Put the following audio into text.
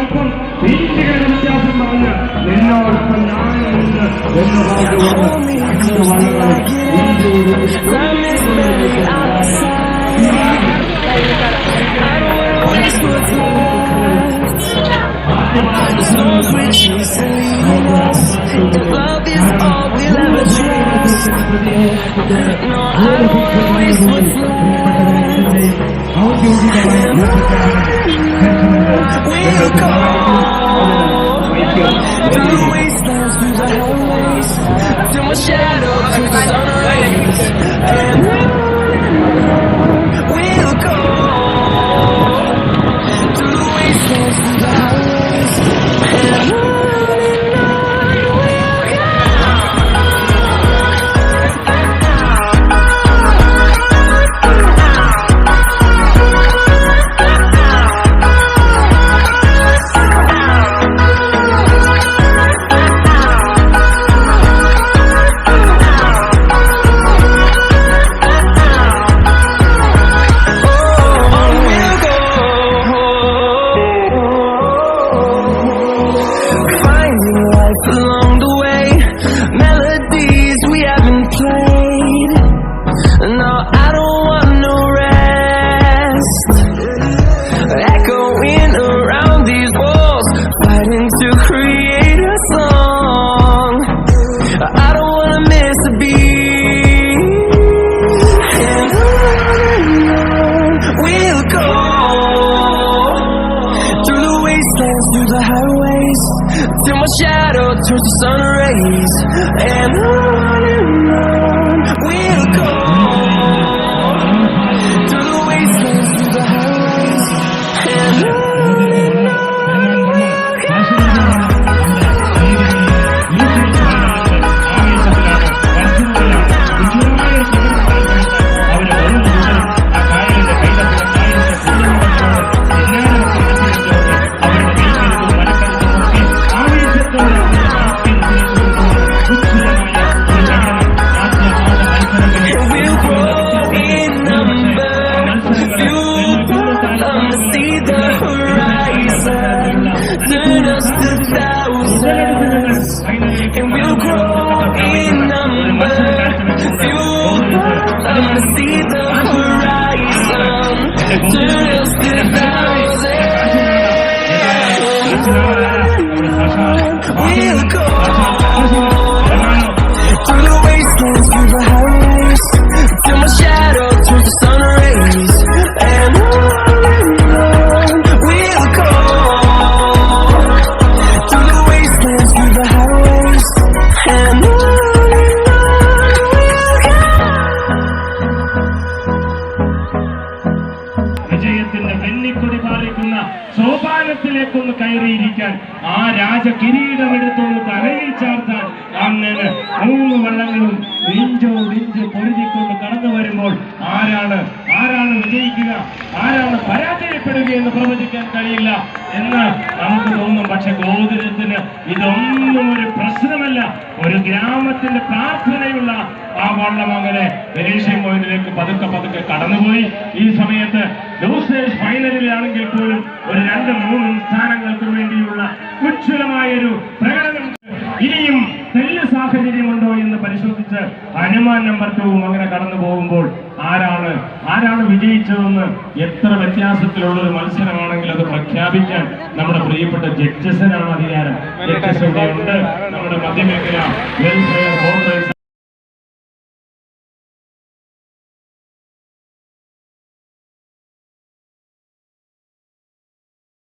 നിന്നോടൊപ്പം വീട്ടുകളുടെ വ്യത്യാസം പറഞ്ഞ് നിന്നോടൊപ്പം ഞാനുണ്ട് എന്ന് love is all we'll ever trust. No, I don't wanna waste what's left. We'll go through the wastelands, through the highways, till my shadow turns to sun rays. And we'll go through the wastelands, through the highways, and along the way, melodies we haven't played. No, I don't want no rest. Echoing around these walls, fighting to create a song. I don't wanna miss a beat. And on we'll go through the wastelands, through the highways, till my shadow turns to sun rays. And on we'll go through the wastelands, through the highways, and on we'll go. Turn us to thousands, and we'll grow in number. Fueled up to see the horizon. Turn us to thousands. We'll go through the wastelands, through the highways, till my shadow turns to sun rays. And we'll go through the wastelands, through the highways, and we'll go. വിജയത്തിന്റെ വെന്നിക്കൊടി പാലിക്കുന്ന സോപാനത്തിലേക്കൊന്ന് കയറിയിരിക്കാൻ, ആ രാജകിരീടമെടുത്തൊന്ന് തലയിൽ ചാർത്താൻ അങ്ങനെ 3 വള്ളങ്ങളും ഇഞ്ചോടിഞ്ച് പൊരുതിക്കൊണ്ട് കടന്നു വരുമ്പോൾ ആരാണ് വിജയിക്കുക, ആരാണ് പരാജയപ്പെടുക എന്ന് പ്രവചിക്കാൻ കഴിയില്ല എന്ന് നമുക്ക് തോന്നും. പക്ഷെ ഗോകുലത്തിന് ഇതൊന്നും ഒരു പ്രശ്നമല്ല. ഒരു ഗ്രാമത്തിന്റെ പ്രാർത്ഥനയുള്ള ആ വള്ളം അങ്ങനെ ഫിനിഷിംഗ് പോയിന്റിലേക്ക് പതുക്കെ കടന്നുപോയി. ഈ സമയത്ത് ലൂസേഴ്സ് ഫൈനലിലാണെങ്കിൽ പോലും ഒരു 2-3 സ്ഥാനങ്ങൾക്ക് വേണ്ടിയുള്ള ഉജ്ജ്വലമായൊരു പ്രകടനം. ഇനിയും തെല്ല് സാഹചര്യമുണ്ടോ എന്ന് പരിശോധിച്ച് ഹനുമാൻ നമ്പർ 2 അങ്ങനെ കടന്നു പോകുമ്പോൾ ആരാണ് വിജയിച്ചതെന്ന് എത്ര വ്യത്യാസത്തിലുള്ളൊരു മത്സരമാണെങ്കിൽ അത് പ്രഖ്യാപിക്കാൻ നമ്മുടെ പ്രിയപ്പെട്ട ജഡ്ജസിനാണ് അധികാരം. ജഡ്ജസ് ഇവിടെ ഉണ്ട്. നമ്മുടെ മധ്യമേഖല വെൽഫെയർ ബോർഡ്